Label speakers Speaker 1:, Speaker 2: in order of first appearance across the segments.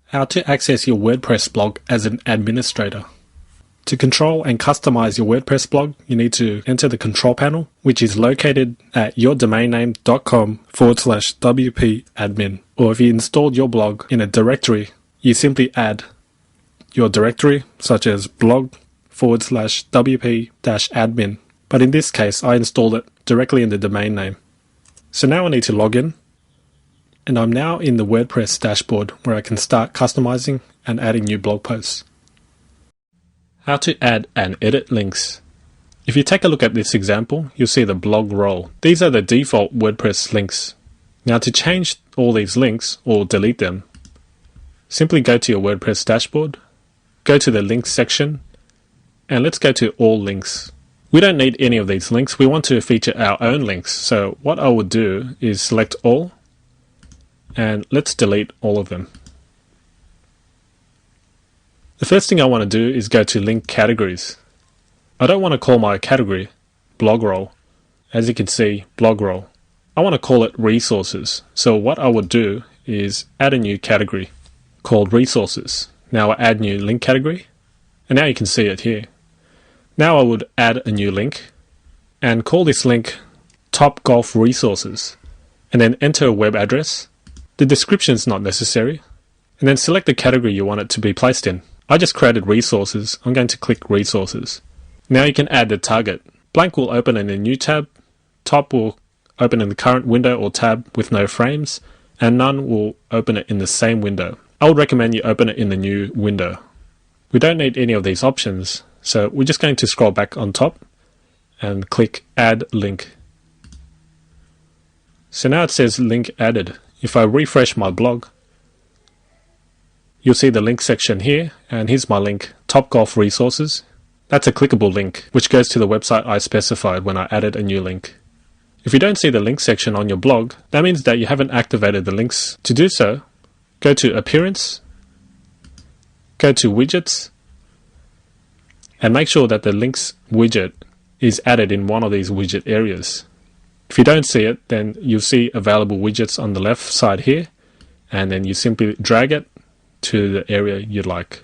Speaker 1: How to access your WordPress blog as an administrator. To control and customize your WordPress blog, you need to enter the control panel, which is located at yourdomainname.com/wp admin. Or if you installed your blog in a directory, you simply add your directory, such as blog/wp-admin. But in this case, I installed it directly in the domain name. So now I need to log in. And I'm now in the WordPress dashboard where I can start customizing and adding new blog posts. How to add and edit links. If you take a look at this example, you'll see the blog role. These are the default WordPress links. Now to change all these links or delete them, simply go to your WordPress dashboard, go to the links section, and let's go to all links. We don't need any of these links. We want to feature our own links. So what I would do is select all, and let's delete all of them. The first thing I want to do is go to link categories. I don't want to call my category blog role. As you can see, blog role. I want to call it resources. So what I would do is add a new category called resources. Now I add new link category, and now you can see it here. Now I would add a new link and call this link Top Golf Resources, and then enter a web address. The description is not necessary, and then select the category you want it to be placed in. I just created resources. I'm going to click resources. Now you can add the target. Blank will open in a new tab, top will open in the current window or tab with no frames, and none will open it in the same window. I would recommend you open it in the new window. We don't need any of these options, so we're just going to scroll back on top and click add link. So now it says link added. If I refresh my blog, you'll see the link section here, and here's my link, Top Golf Resources. That's a clickable link, which goes to the website I specified when I added a new link. If you don't see the link section on your blog, that means that you haven't activated the links. To do so, go to Appearance, go to Widgets, and make sure that the links widget is added in one of these widget areas. If you don't see it, then you'll see available widgets on the left side here, and then you simply drag it to the area you'd like.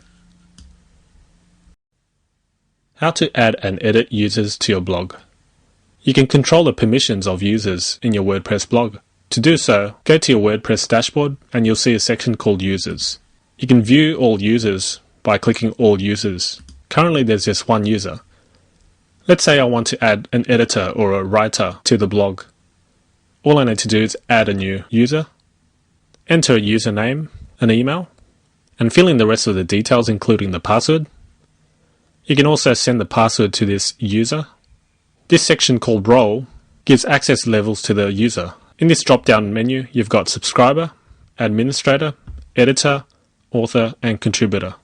Speaker 1: How to add and edit users to your blog. You can control the permissions of users in your WordPress blog. To do so, go to your WordPress dashboard and you'll see a section called Users. You can view all users by clicking All Users. Currently there's just one user. Let's say I want to add an editor or a writer to the blog. All I need to do is add a new user, enter a username, an email, and fill in the rest of the details including the password. You can also send the password to this user. This section called Role gives access levels to the user. In this drop-down menu, you've got Subscriber, Administrator, Editor, Author, and Contributor.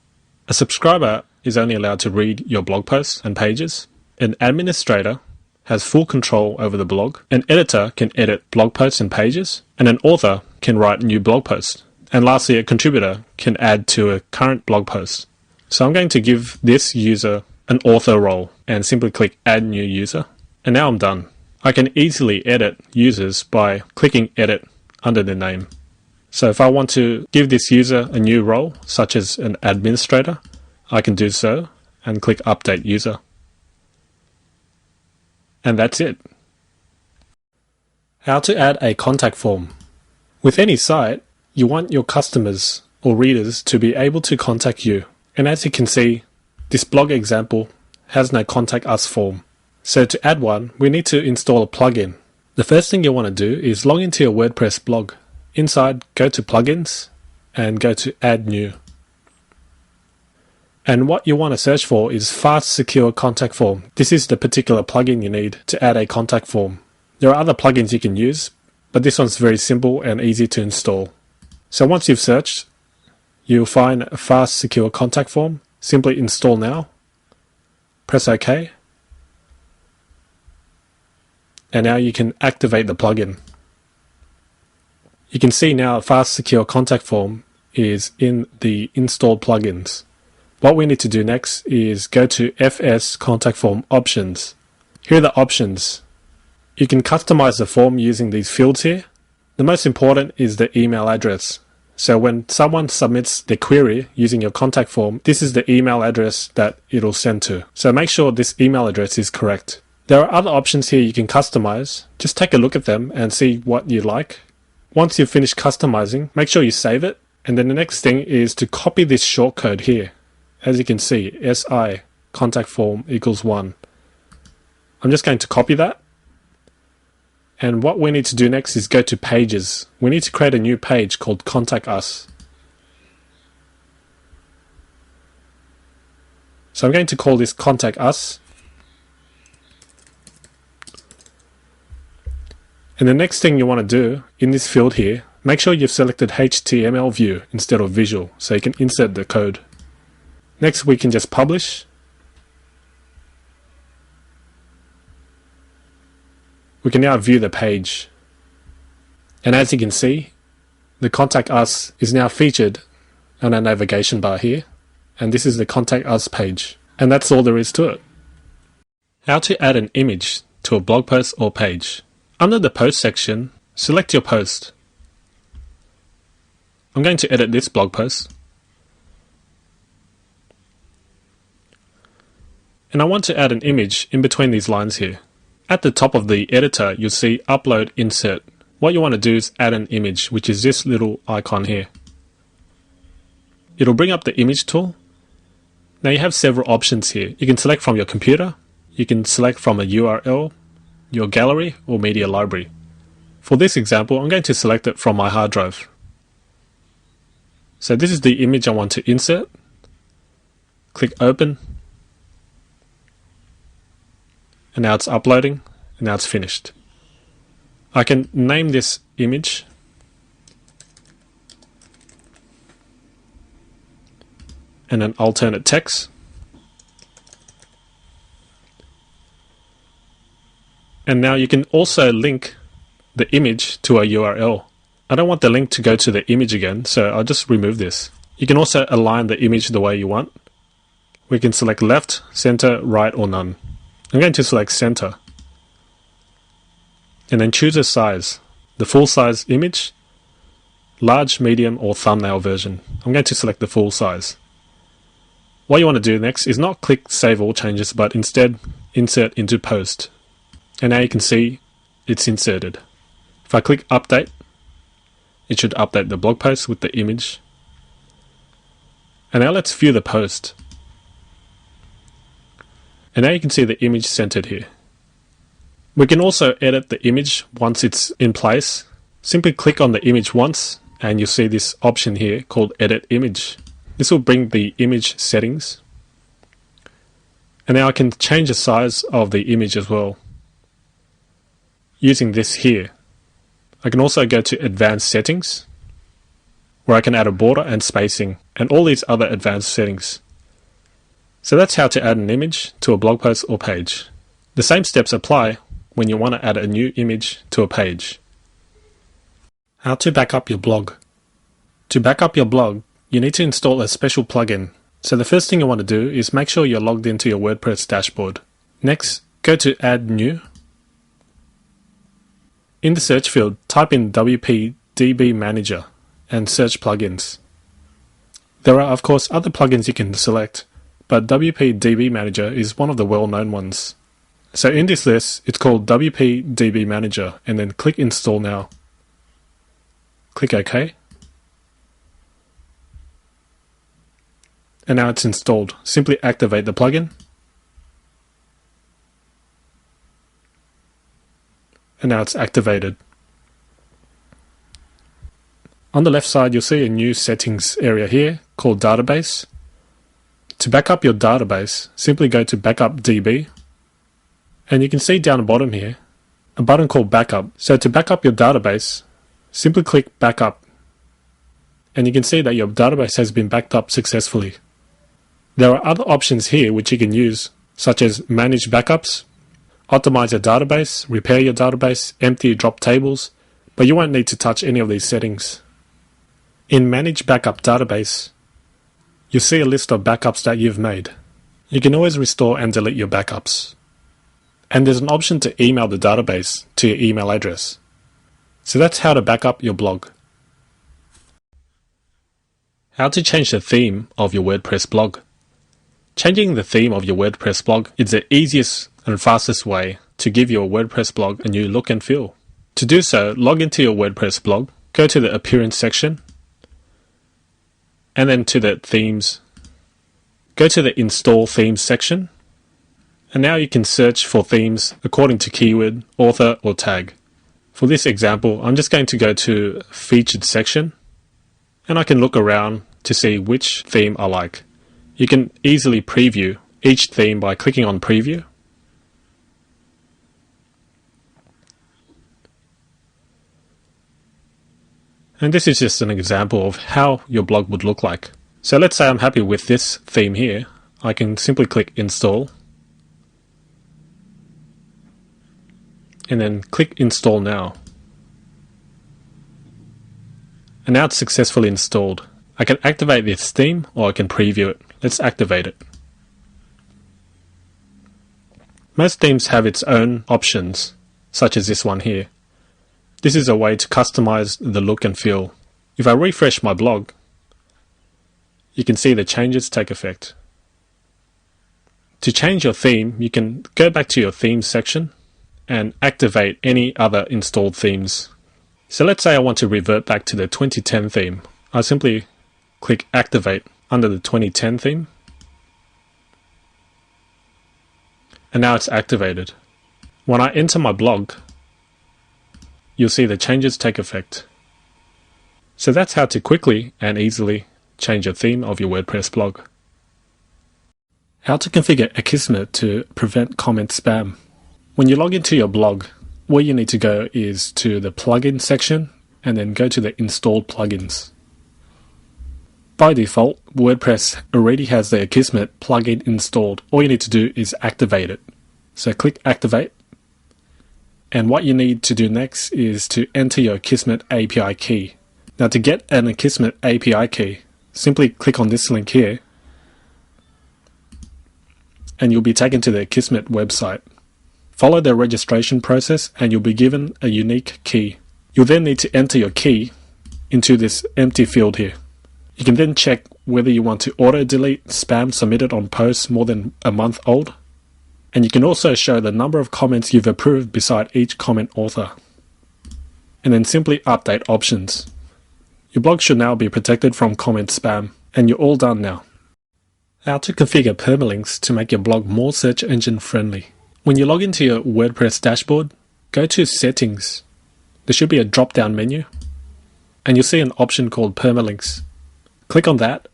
Speaker 1: A subscriber is only allowed to read your blog posts and pages. An administrator has full control over the blog. An editor can edit blog posts and pages. And an author can write new blog posts. And lastly, a contributor can add to a current blog post. So I'm going to give this user an author role and simply click Add New User. And now I'm done. I can easily edit users by clicking Edit under the name. So if I want to give this user a new role, such as an administrator, I can do so and click Update User. And that's it. How to add a contact form. With any site, you want your customers or readers to be able to contact you. And as you can see, this blog example has no Contact Us form. So to add one, we need to install a plugin. The first thing you want to do is log into your WordPress blog. Inside, go to Plugins and go to Add New. And what you want to search for is Fast Secure Contact Form. This is the particular plugin you need to add a contact form. There are other plugins you can use, but this one's very simple and easy to install. So once you've searched, you'll find a Fast Secure Contact Form. Simply install now. Press OK. And now you can activate the plugin. You can see now a Fast Secure Contact Form is in the installed plugins. What we need to do next is go to FS Contact Form Options. Here are the options. You can customize the form using these fields here. The most important is the email address. So when someone submits their query using your contact form, this is the email address that it'll send to. So make sure this email address is correct. There are other options here you can customize. Just take a look at them and see what you like. Once you've finished customizing, make sure you save it. And then the next thing is to copy this shortcode here. As you can see, SI contact form equals 1. I'm just going to copy that. And what we need to do next is go to pages. We need to create a new page called Contact Us. So I'm going to call this Contact Us. And the next thing you want to do in this field here, make sure you've selected HTML view instead of visual so you can insert the code. Next we can just publish. We can now view the page. And as you can see, the Contact Us is now featured on our navigation bar here. And this is the Contact Us page. And that's all there is to it. How to add an image to a blog post or page. Under the post section, select your post. I'm going to edit this blog post. And I want to add an image in between these lines here. At the top of the editor, you'll see Upload Insert. What you want to do is add an image, which is this little icon here. It'll bring up the image tool. Now you have several options here. You can select from your computer. You can select from a URL, your gallery, or media library. For this example, I'm going to select it from my hard drive. So this is the image I want to insert. Click Open. And now it's uploading, and now it's finished. I can name this image and an alternate text. And now you can also link the image to a URL. I don't want the link to go to the image again, so I'll just remove this. You can also align the image the way you want. We can select left, center, right, or none. I'm going to select center. And then choose a size. The full size image, large, medium, or thumbnail version. I'm going to select the full size. What you want to do next is not click Save All Changes, but instead insert into Post. And now you can see it's inserted. If I click Update, it should update the blog post with the image. And now let's view the post. And now you can see the image centered here. We can also edit the image once it's in place. Simply click on the image once and you'll see this option here called Edit Image. This will bring the image settings. And now I can change the size of the image as well using this here. I can also go to Advanced Settings where I can add a border and spacing and all these other advanced settings. So that's how to add an image to a blog post or page. The same steps apply when you want to add a new image to a page. How to back up your blog. To back up your blog, you need to install a special plugin. So the first thing you want to do is make sure you're logged into your WordPress dashboard. Next, go to Add New. In the search field, type in WP DB Manager and search plugins. There are of course other plugins you can select, but WP DB Manager is one of the well-known ones. So in this list, it's called WP DB Manager, and then click Install Now. Click OK. And now it's installed. Simply activate the plugin. And now it's activated. On the left side, you'll see a new settings area here called Database. To back up your database, simply go to Backup DB. And you can see down the bottom here, a button called Backup. So to back up your database, simply click Backup. And you can see that your database has been backed up successfully. There are other options here which you can use, such as Manage Backups, Optimize your database, Repair your database, Empty drop tables, but you won't need to touch any of these settings. In Manage Backup Database, you'll see a list of backups that you've made. You can always restore and delete your backups. And there's an option to email the database to your email address. So that's how to back up your blog. How to change the theme of your WordPress blog. Changing the theme of your WordPress blog is the easiest and fastest way to give your WordPress blog a new look and feel. To do so, log into your WordPress blog, go to the Appearance section, and then to the Themes. Go to the Install Themes section, and now you can search for themes according to keyword, author, or tag. For this example, I'm just going to go to Featured section, and I can look around to see which theme I like. You can easily preview each theme by clicking on Preview. And this is just an example of how your blog would look like. So let's say I'm happy with this theme here. I can simply click Install. And then click Install Now. And now it's successfully installed. I can activate this theme or I can preview it. Let's activate it. Most themes have its own options, such as this one here. This is a way to customize the look and feel. If I refresh my blog, you can see the changes take effect. To change your theme, you can go back to your themes section and activate any other installed themes. So let's say I want to revert back to the 2010 theme. I simply click Activate under the 2010 theme. And now it's activated. When I enter my blog, you'll see the changes take effect. So that's how to quickly and easily change your theme of your WordPress blog. How to configure Akismet to prevent comment spam. When you log into your blog, where you need to go is to the plugin section and then go to the installed plugins. By default, WordPress already has the Akismet plugin installed. All you need to do is activate it. So click Activate. And what you need to do next is to enter your Akismet API key. Now to get an Akismet API key, simply click on this link here and you'll be taken to the Akismet website. Follow the registration process and you'll be given a unique key. You'll then need to enter your key into this empty field here. You can then check whether you want to auto-delete spam submitted on posts more than a month old. And you can also show the number of comments you've approved beside each comment author. And then simply update options. Your blog should now be protected from comment spam, and you're all done now. How to configure permalinks to make your blog more search engine friendly. When you log into your WordPress dashboard, go to Settings. There should be a drop-down menu, and you'll see an option called Permalinks. Click on that,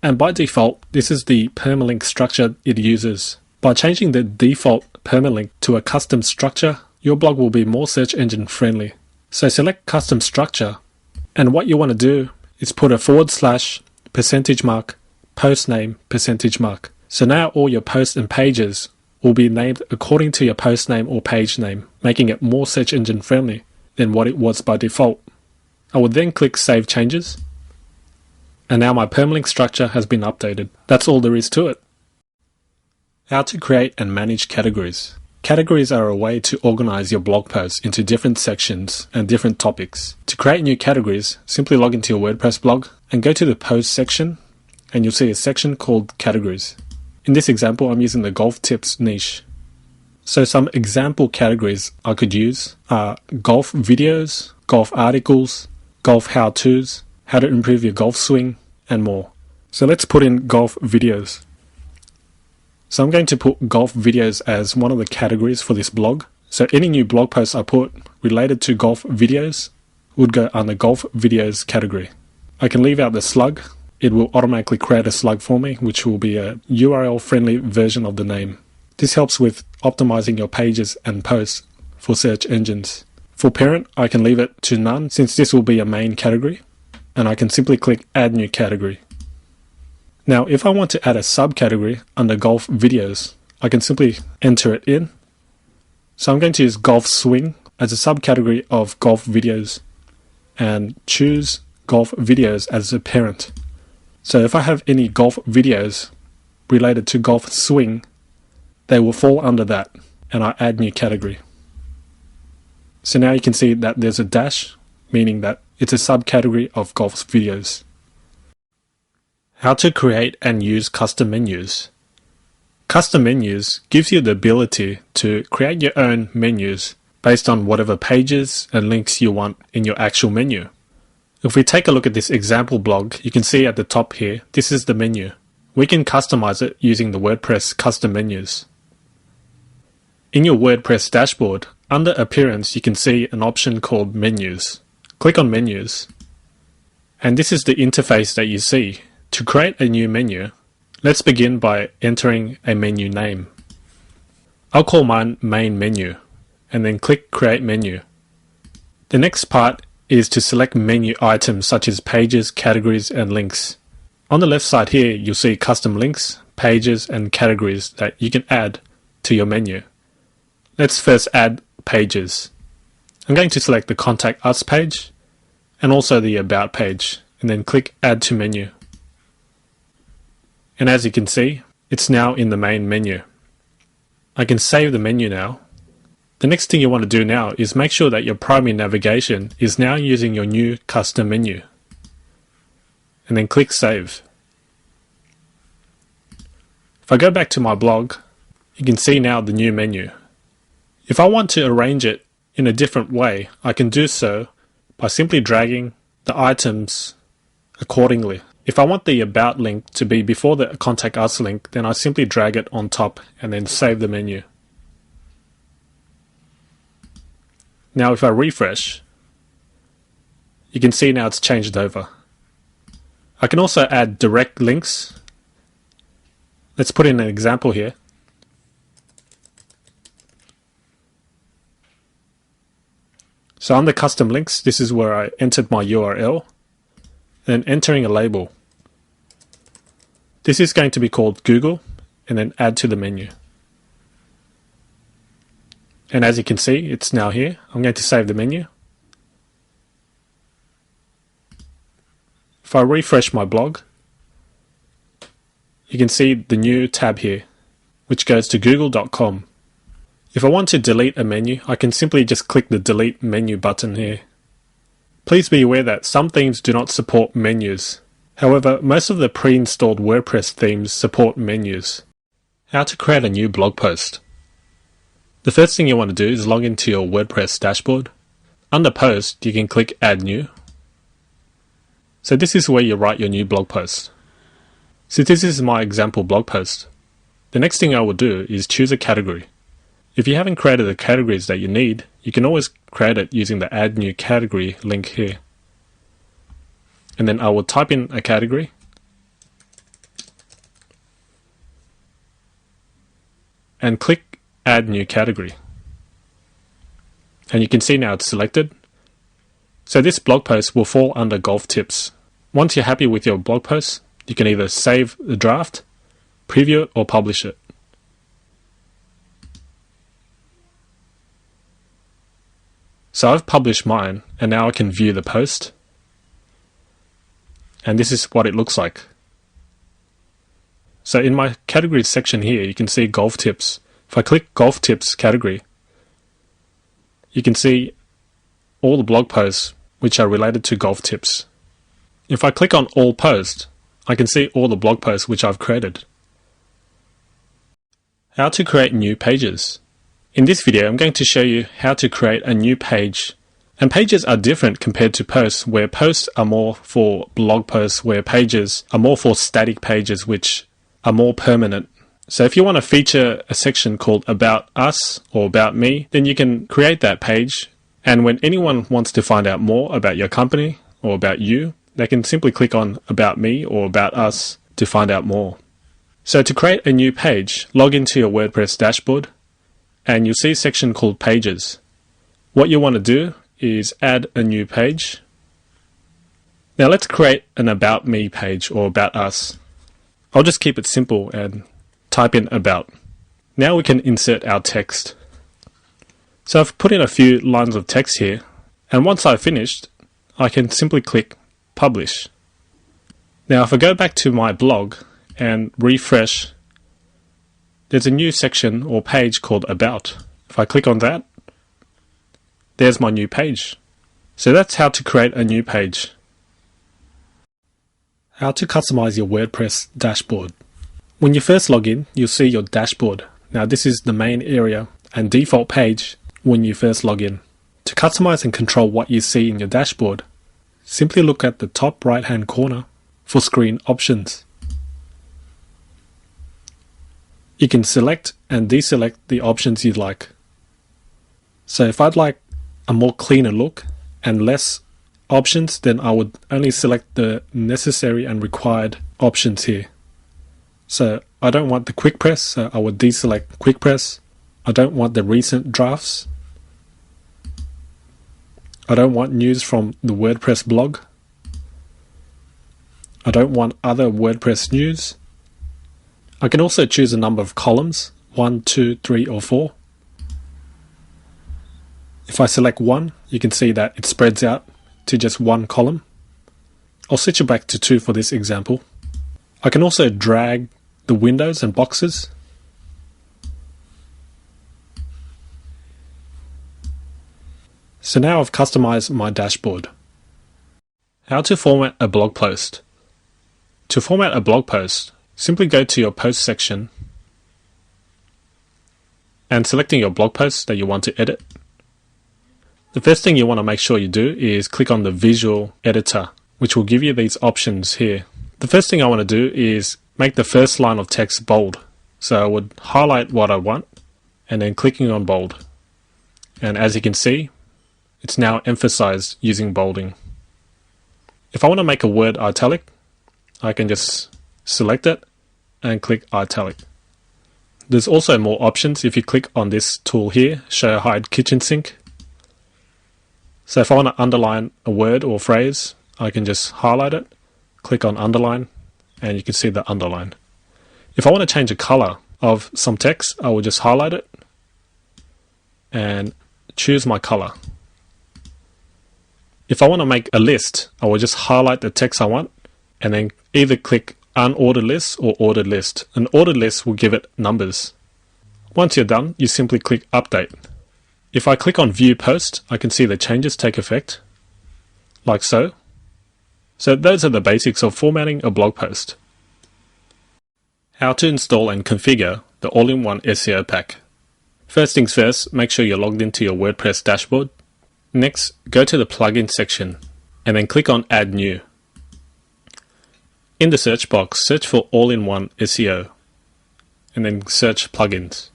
Speaker 1: and by default, this is the permalink structure it uses. By changing the default permalink to a custom structure, your blog will be more search engine friendly. So select Custom Structure, and what you want to do is put a /% post name %. So now all your posts and pages will be named according to your post name or page name, making it more search engine friendly than what it was by default. I would then click Save Changes, and now my permalink structure has been updated. That's all there is to it. How to create and manage categories. Categories are a way to organize your blog posts into different sections and different topics. To create new categories, simply log into your WordPress blog and go to the Post section, and you'll see a section called Categories. In this example, I'm using the golf tips niche. So some example categories I could use are golf videos, golf articles, golf how-tos, how to improve your golf swing, and more. So let's put in golf videos. So I'm going to put golf videos as one of the categories for this blog. So any new blog posts I put related to golf videos would go under golf videos category. I can leave out the slug. It will automatically create a slug for me, which will be a URL friendly version of the name. This helps with optimizing your pages and posts for search engines. For parent, I can leave it to none since this will be a main category, and I can simply click Add New Category. Now, if I want to add a subcategory under golf videos, I can simply enter it in. So I'm going to use golf swing as a subcategory of golf videos and choose golf videos as a parent. So if I have any golf videos related to golf swing, they will fall under that, and I add new category. So now you can see that there's a dash, meaning that it's a subcategory of golf videos. How to create and use custom menus. Custom menus gives you the ability to create your own menus based on whatever pages and links you want in your actual menu. If we take a look at this example blog, you can see at the top here, this is the menu. We can customize it using the WordPress custom menus. In your WordPress dashboard, under Appearance, you can see an option called Menus. Click on Menus, and this is the interface that you see. To create a new menu, let's begin by entering a menu name. I'll call mine Main Menu, and then click Create Menu. The next part is to select menu items such as pages, categories, and links. On the left side here, you'll see custom links, pages, and categories that you can add to your menu. Let's first add pages. I'm going to select the Contact Us page and also the About page, and then click Add to Menu. And as you can see, it's now in the main menu. I can save the menu now. The next thing you want to do now is make sure that your primary navigation is now using your new custom menu. And then click Save. If I go back to my blog, you can see now the new menu. If I want to arrange it in a different way, I can do so by simply dragging the items accordingly. If I want the About link to be before the Contact Us link, then I simply drag it on top and then save the menu. Now if I refresh, you can see now it's changed over. I can also add direct links. Let's put in an example here. So under custom links, this is where I entered my URL, and then entering a label. This is going to be called Google, and then add to the menu. And as you can see, it's now here. I'm going to save the menu. If I refresh my blog, you can see the new tab here, which goes to google.com. If I want to delete a menu, I can simply just click the Delete Menu button here. Please be aware that some themes do not support menus. However, most of the pre-installed WordPress themes support menus. How to create a new blog post. The first thing you want to do is log into your WordPress dashboard. Under Post, you can click Add New. So this is where you write your new blog post. So this is my example blog post. The next thing I will do is choose a category. If you haven't created the categories that you need, you can always create it using the Add New Category link here. And then I will type in a category. And click Add New Category. And you can see now it's selected. So this blog post will fall under golf tips. Once you're happy with your blog post, you can either save the draft, preview it, or publish it. So I've published mine, and now I can view the post. And this is what it looks like. So in my categories section here, you can see golf tips. If I click golf tips category, you can see all the blog posts which are related to golf tips. If I click on all posts, I can see all the blog posts which I've created. How to create new pages. In this video, I'm going to show you how to create a new page. And pages are different compared to posts, where posts are more for blog posts, where pages are more for static pages which are more permanent. So if you want to feature a section called About Us or About Me, then you can create that page. And when anyone wants to find out more about your company or about you, they can simply click on About Me or About Us to find out more. So to create a new page, log into your WordPress dashboard, and you'll see a section called Pages. What you want to do is add a new page. Now let's create an About Me page or About Us. I'll just keep it simple and type in About. Now we can insert our text. So I've put in a few lines of text here, and once I've finished, I can simply click Publish. Now if I go back to my blog and refresh, there's a new section or page called About. If I click on that, there's my new page. So that's how to create a new page. How to customize your WordPress dashboard. When you first log in, you'll see your dashboard. Now this is the main area and default page when you first log in. To customize and control what you see in your dashboard, simply look at the top right hand corner for screen options. You can select and deselect the options you'd like. So if I'd like a more cleaner look and less options, then I would only select the necessary and required options here. So I don't want the quick press, so I would deselect quick press. I don't want the recent drafts. I don't want news from the WordPress blog. I don't want other WordPress news. I can also choose a number of columns, 1, 2, 3 or 4. If I select 1, you can see that it spreads out to just one column. I'll switch it back to 2 for this example. I can also drag the windows and boxes. So now I've customized my dashboard. How to format a blog post. To format a blog post, simply go to your post section and selecting your blog post that you want to edit. The first thing you want to make sure you do is click on the visual editor, which will give you these options here. The first thing I want to do is make the first line of text bold. So I would highlight what I want and then clicking on bold. And as you can see, it's now emphasized using bolding. If I want to make a word italic, I can just select it and click italic. There's also more options if you click on this tool here, show hide kitchen sink. So if I want to underline a word or phrase, I can just highlight it, click on underline, and you can see the underline. If I want to change the color of some text, I will just highlight it and choose my color. If I want to make a list, I will just highlight the text I want and then either click unordered list or ordered list. An ordered list will give it numbers. Once you're done, you simply click update. If I click on view post, I can see the changes take effect, like so. So those are the basics of formatting a blog post. How to install and configure the All-in-One SEO Pack. First things first, make sure you're logged into your WordPress dashboard. Next, go to the plugin section and then click on Add New. In the search box, search for All-in-One SEO and then search plugins.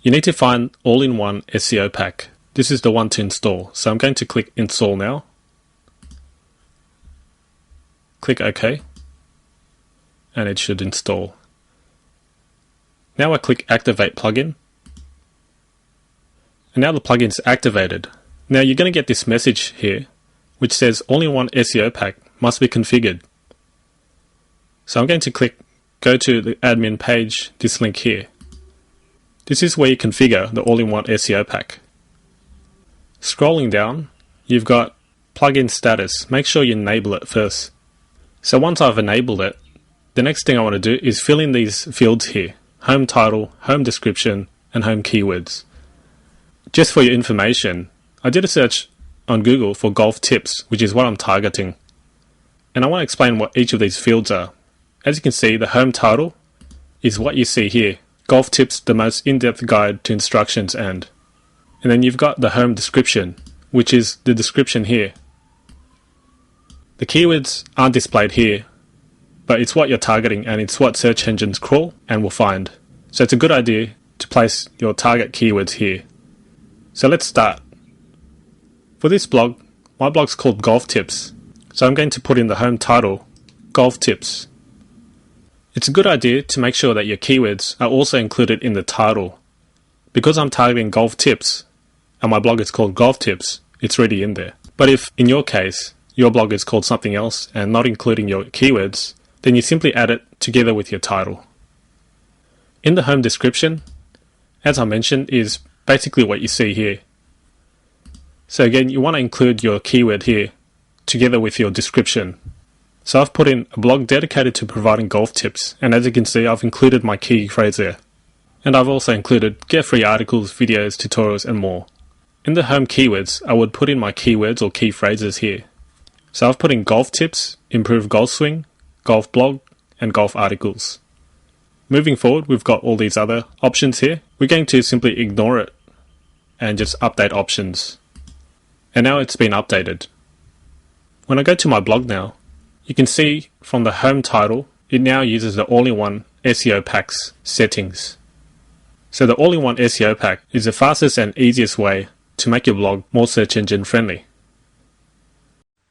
Speaker 1: You need to find All-in-One SEO Pack. This is the one to install. So I'm going to click Install now. Click OK. And it should install. Now I click Activate Plugin. And now the plugin is activated. Now you're going to get this message here, which says All-in-One SEO Pack must be configured. So I'm going to click Go to the admin page, this link here. This is where you configure the All-in-One SEO Pack. Scrolling down, you've got plugin status. Make sure you enable it first. So once I've enabled it, the next thing I want to do is fill in these fields here. Home title, home description, and home keywords. Just for your information, I did a search on Google for golf tips, which is what I'm targeting. And I want to explain what each of these fields are. As you can see, the home title is what you see here. Golf tips, the most in-depth guide to instructions and then you've got the home description, which is the description here. The keywords aren't displayed here, but it's what you're targeting and it's what search engines crawl and will find. So it's a good idea to place your target keywords here. So let's start. For this blog, my blog's called Golf Tips. So I'm going to put in the home title, Golf Tips. It's a good idea to make sure that your keywords are also included in the title. Because I'm targeting golf tips, and my blog is called Golf Tips, it's already in there. But if, in your case, your blog is called something else and not including your keywords, then you simply add it together with your title. In the home description, as I mentioned, is basically what you see here. So again, you want to include your keyword here together with your description. So I've put in a blog dedicated to providing golf tips, and as you can see, I've included my key phrase there. And I've also included get free articles, videos, tutorials, and more. In the home keywords, I would put in my keywords or key phrases here. So I've put in golf tips improve golf swing, golf blog, and golf articles. Moving forward, we've got all these other options here. We're going to simply ignore it and just update options. And now it's been updated. When I go to my blog now, you can see from the home title, it now uses the All-in-One SEO Pack's settings. So the All-in-One SEO Pack is the fastest and easiest way to make your blog more search engine friendly.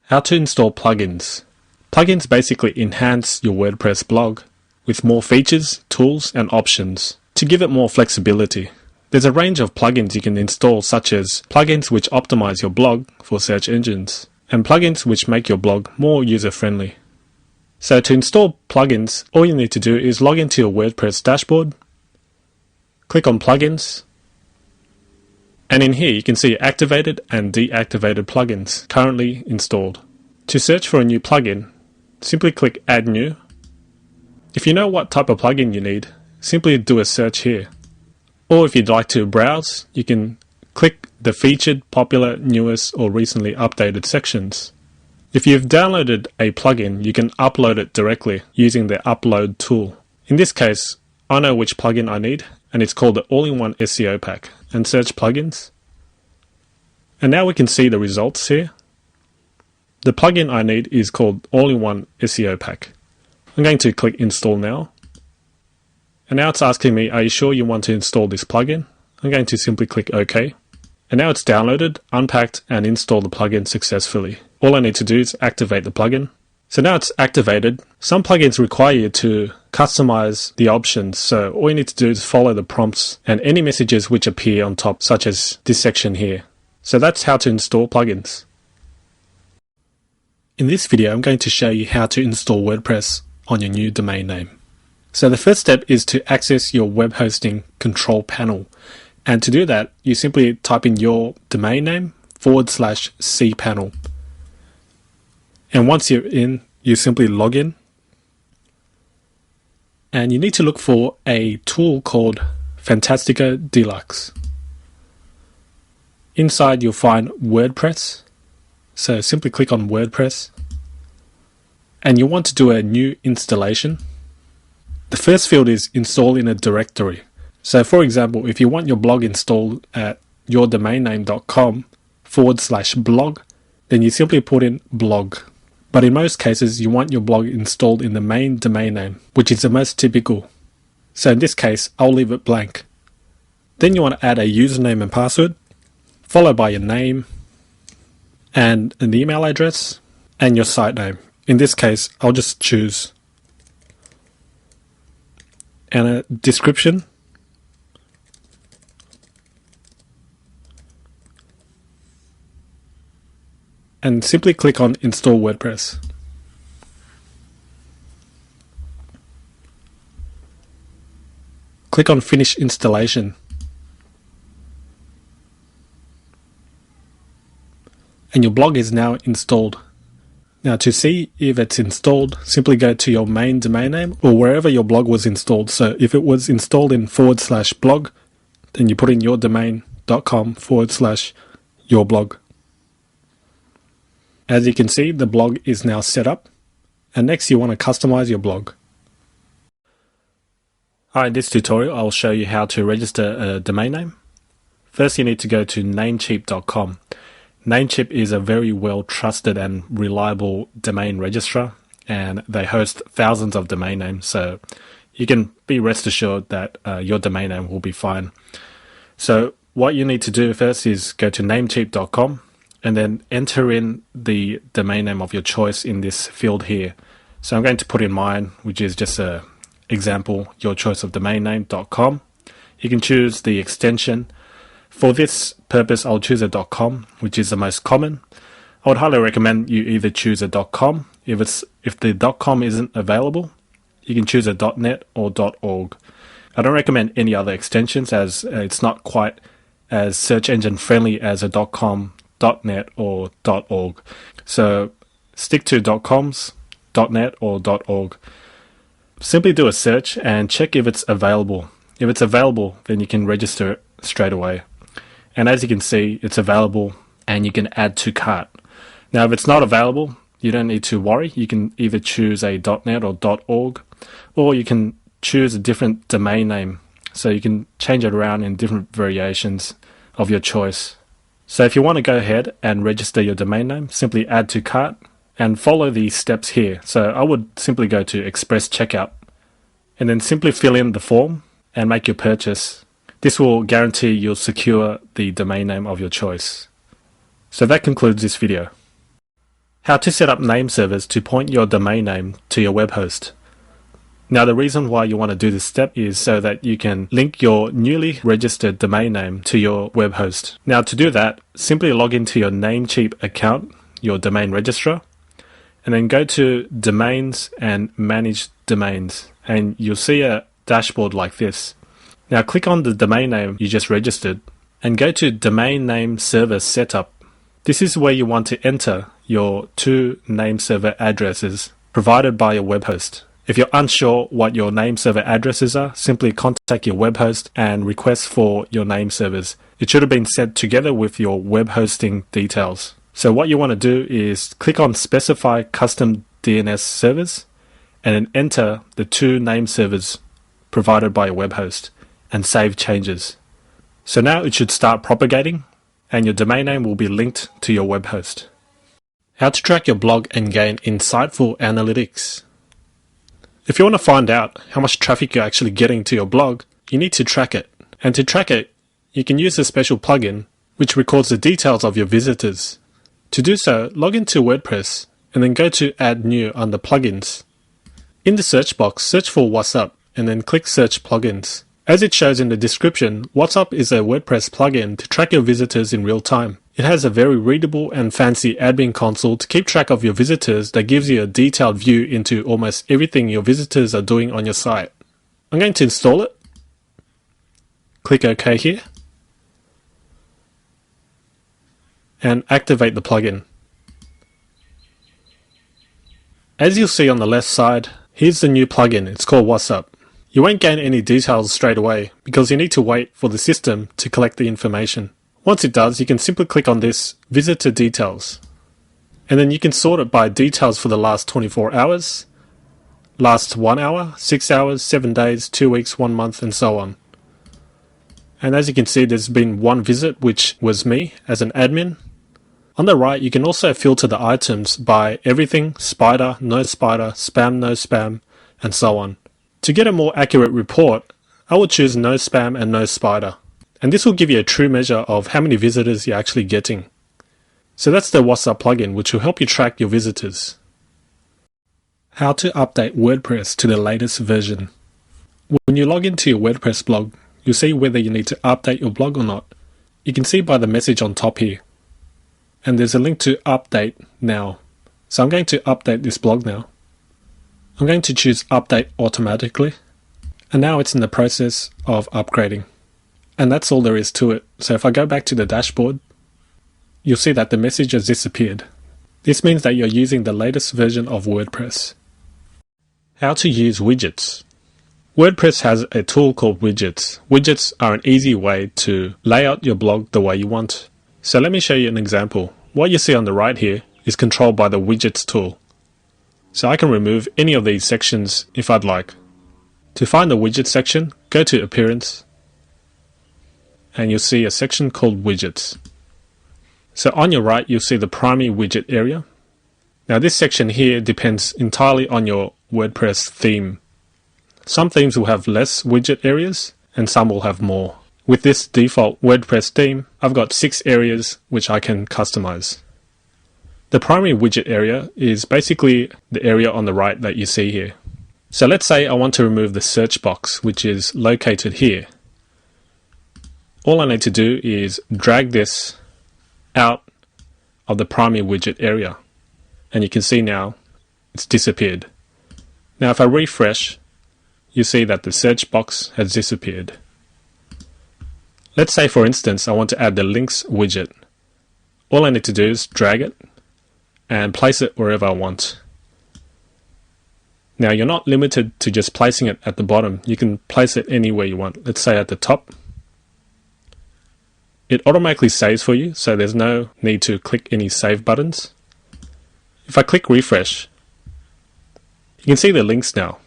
Speaker 1: How to install plugins. Plugins basically enhance your WordPress blog with more features, tools, and options to give it more flexibility. There's a range of plugins you can install, such as plugins which optimize your blog for search engines, and plugins which make your blog more user-friendly. So to install plugins, all you need to do is log into your WordPress dashboard, click on plugins, and in here you can see activated and deactivated plugins currently installed. To search for a new plugin, simply click Add New. If you know what type of plugin you need, simply do a search here. Or if you'd like to browse, you can click the featured, popular, newest, or recently updated sections. If you've downloaded a plugin, you can upload it directly using the upload tool. In this case, I know which plugin I need, and it's called the All-in-One SEO Pack, and search plugins. And now we can see the results here. The plugin I need is called All-in-One SEO Pack. I'm going to click Install Now. And now it's asking me, are you sure you want to install this plugin? I'm going to simply click OK. And now it's downloaded, unpacked, and installed the plugin successfully. All I need to do is activate the plugin. So now it's activated. Some plugins require you to customize the options, so all you need to do is follow the prompts and any messages which appear on top, such as this section here. So that's how to install plugins. In this video, I'm going to show you how to install WordPress on your new domain name. So the first step is to access your web hosting control panel. And to do that, you simply type in your domain name /cpanel. And once you're in, you simply log in. And you need to look for a tool called Fantastica Deluxe. Inside you'll find WordPress. So simply click on WordPress. And you want to do a new installation. The first field is install in a directory. So for example, if you want your blog installed at yourdomainname.com/blog, then you simply put in blog. But in most cases, you want your blog installed in the main domain name, which is the most typical. So in this case, I'll leave it blank. Then you want to add a username and password, followed by your name, and an email address, and your site name. In this case, I'll just choose and a description, and simply click on Install WordPress. Click on Finish Installation. And your blog is now installed. Now to see if it's installed, simply go to your main domain name or wherever your blog was installed. So if it was installed in /blog, then you put in yourdomain.com/yourblog. As you can see, the blog is now set up. And next you want to customize your blog. Alright, in this tutorial I'll show you how to register a domain name. First you need to go to namecheap.com. Namecheap is a very well trusted and reliable domain registrar, and they host thousands of domain names, so you can be rest assured that your domain name will be fine. So what you need to do first is go to namecheap.com and then enter in the domain name of your choice in this field here. So I'm going to put in mine, which is just a example, yourchoiceofdomainname.com. You can choose the extension. For this purpose, I'll choose a .com, which is the most common. I would highly recommend you either choose a .com. If the .com isn't available, you can choose a .net or .org. I don't recommend any other extensions as it's not quite as search engine friendly as a .com, .net or .org. So stick to .coms, .net or .org. Simply do a search and check if it's available. If it's available, then you can register it straight away. And as you can see, it's available and you can add to cart. Now, if it's not available, you don't need to worry. You can either choose a .net or .org, or you can choose a different domain name. So you can change it around in different variations of your choice. So if you want to go ahead and register your domain name, simply add to cart and follow these steps here. So I would simply go to Express Checkout and then simply fill in the form and make your purchase. This will guarantee you'll secure the domain name of your choice. So that concludes this video. How to set up name servers to point your domain name to your web host. Now the reason why you want to do this step is so that you can link your newly registered domain name to your web host. Now to do that, simply log into your Namecheap account, your domain registrar, and then go to Domains and Manage Domains, and you'll see a dashboard like this. Now click on the domain name you just registered and go to Domain Name Server Setup. This is where you want to enter your 2 name server addresses provided by your web host. If you're unsure what your name server addresses are, simply contact your web host and request for your name servers. It should have been sent together with your web hosting details. So what you want to do is click on Specify Custom DNS Servers and then enter the 2 name servers provided by your web host and save changes. So now it should start propagating and your domain name will be linked to your web host. How to track your blog and gain insightful analytics. If you want to find out how much traffic you're actually getting to your blog, you need to track it. And to track it, you can use a special plugin which records the details of your visitors. To do so, log into WordPress and then go to Add New under Plugins. In the search box, search for WhatsUp and then click Search Plugins. As it shows in the description, WhatsUp is a WordPress plugin to track your visitors in real time. It has a very readable and fancy admin console to keep track of your visitors that gives you a detailed view into almost everything your visitors are doing on your site. I'm going to install it. Click OK here. And activate the plugin. As you'll see on the left side, here's the new plugin. It's called WhatsUp. You won't gain any details straight away because you need to wait for the system to collect the information. Once it does, you can simply click on this Visitor Details. And then you can sort it by details for the last 24 hours, last 1 hour, 6 hours, 7 days, 2 weeks, 1 month, and so on. And as you can see, there's been 1 visit, which was me as an admin. On the right, you can also filter the items by everything, spider, no spider, spam, no spam, and so on. To get a more accurate report, I would choose no spam and no spider. And this will give you a true measure of how many visitors you're actually getting. So that's the WhatsUp plugin, which will help you track your visitors. How to update WordPress to the latest version. When you log into your WordPress blog, you'll see whether you need to update your blog or not. You can see by the message on top here. And there's a link to Update Now. So I'm going to update this blog now. I'm going to choose Update Automatically. And now it's in the process of upgrading. And that's all there is to it. So if I go back to the dashboard, you'll see that the message has disappeared. This means that you're using the latest version of WordPress. How to use widgets. WordPress has a tool called widgets. Widgets are an easy way to lay out your blog the way you want. So let me show you an example. What you see on the right here is controlled by the widgets tool. So I can remove any of these sections if I'd like. To find the widget section, go to Appearance, and you'll see a section called Widgets. So on your right, you'll see the primary widget area. Now this section here depends entirely on your WordPress theme. Some themes will have less widget areas, and some will have more. With this default WordPress theme, I've got 6 areas which I can customize. The primary widget area is basically the area on the right that you see here. So let's say I want to remove the search box, which is located here. All I need to do is drag this out of the primary widget area. And you can see now it's disappeared. Now if I refresh, you see that the search box has disappeared. Let's say for instance I want to add the links widget. All I need to do is drag it and place it wherever I want. Now you're not limited to just placing it at the bottom. You can place it anywhere you want. Let's say at the top. It automatically saves for you, so there's no need to click any save buttons. If I click refresh, you can see the links now.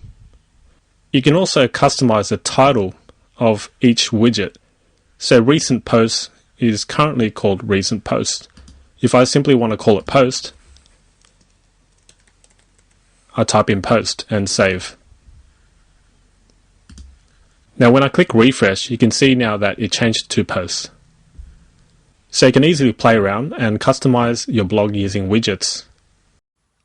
Speaker 1: You can also customize the title of each widget. So recent post is currently called recent post. If I simply want to call it post, I type in post and save. Now when I click refresh, you can see now that it changed to posts. So you can easily play around and customize your blog using widgets.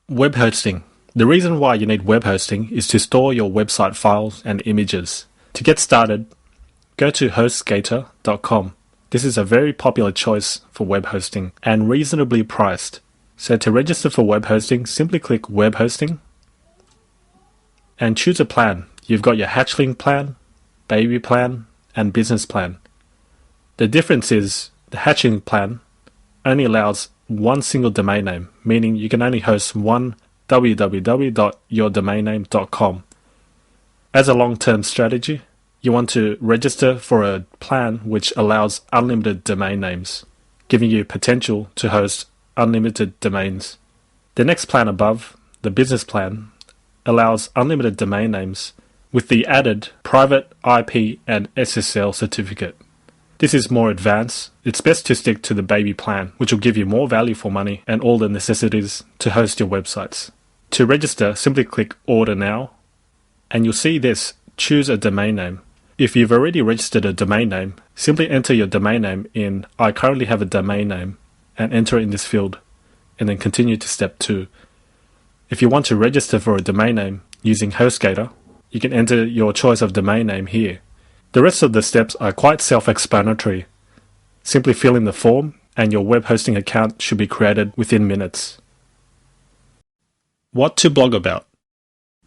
Speaker 1: Web hosting. The reason why you need web hosting is to store your website files and images. To get started, go to hostgator.com. This is a very popular choice for web hosting and reasonably priced. So to register for web hosting, simply click web hosting and choose a plan. You've got your hatchling plan, baby plan, and business plan. The difference is the hatchling plan only allows one single domain name, meaning you can only host one www.yourdomainname.com. As a long-term strategy, you want to register for a plan which allows unlimited domain names, giving you potential to host unlimited domains. The next plan above, the business plan, allows unlimited domain names with the added private IP and SSL certificate. This is more advanced. It's best to stick to the baby plan, which will give you more value for money and all the necessities to host your websites. To register, simply click Order Now, and you'll see this, choose a domain name. If you've already registered a domain name, simply enter your domain name in I currently have a domain name and enter it in this field, and then continue to step 2. If you want to register for a domain name using HostGator, you can enter your choice of domain name here. The rest of the steps are quite self-explanatory. Simply fill in the form and your web hosting account should be created within minutes. What to blog about?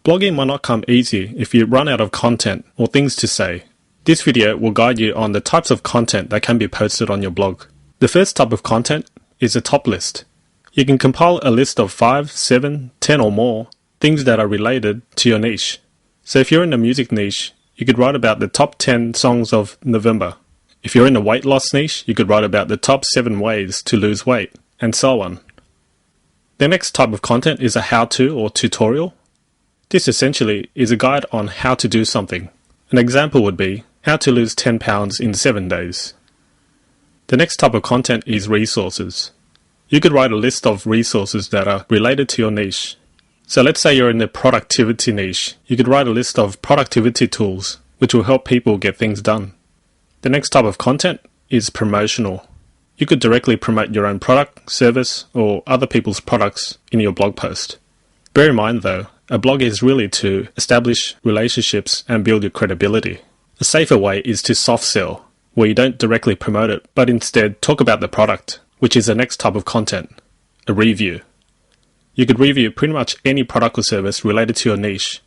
Speaker 1: Blogging might not come easy if you run out of content or things to say. This video will guide you on the types of content that can be posted on your blog. The first type of content is a top list. You can compile a list of 5, 7, 10 or more things that are related to your niche. So if you're in the music niche, you could write about the top 10 songs of November. If you're in the weight loss niche, you could write about the top 7 ways to lose weight, and so on. The next type of content is a how-to or tutorial. This essentially is a guide on how to do something. An example would be how to lose 10 pounds in 7 days. The next type of content is resources. You could write a list of resources that are related to your niche. So let's say you're in the productivity niche. You could write a list of productivity tools which will help people get things done. The next type of content is promotional. You could directly promote your own product, service, or other people's products in your blog post. Bear in mind though, a blog is really to establish relationships and build your credibility. A safer way is to soft sell, where you don't directly promote it, but instead talk about the product, which is the next type of content, a review. You could review pretty much any product or service related to your niche.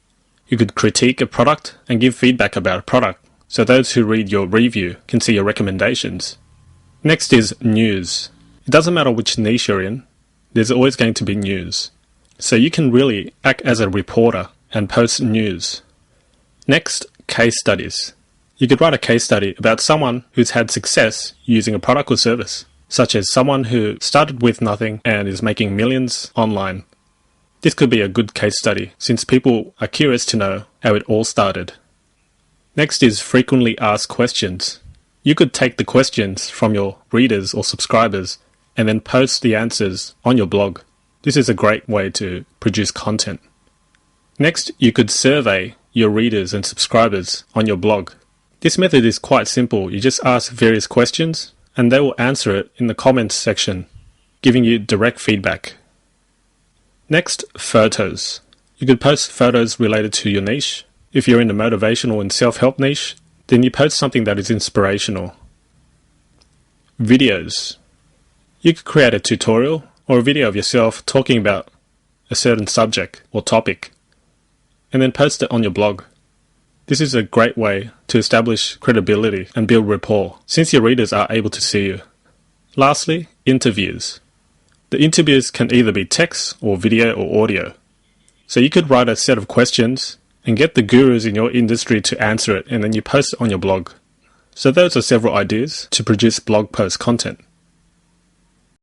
Speaker 1: You could critique a product and give feedback about a product, so those who read your review can see your recommendations. Next is news. It doesn't matter which niche you're in, there's always going to be news. So you can really act as a reporter and post news. Next, case studies. You could write a case study about someone who's had success using a product or service, such as someone who started with nothing and is making millions online. This could be a good case study since people are curious to know how it all started. Next is frequently asked questions. You could take the questions from your readers or subscribers and then post the answers on your blog. This is a great way to produce content. Next, you could survey your readers and subscribers on your blog. This method is quite simple. You just ask various questions and they will answer it in the comments section, giving you direct feedback. Next, photos. You could post photos related to your niche. If you're in the motivational and self-help niche, then you post something that is inspirational. Videos. You could create a tutorial or a video of yourself talking about a certain subject or topic, and then post it on your blog. This is a great way to establish credibility and build rapport, since your readers are able to see you. Lastly, interviews. The interviews can either be text or video or audio. So you could write a set of questions and get the gurus in your industry to answer it, and then you post it on your blog. So those are several ideas to produce blog post content.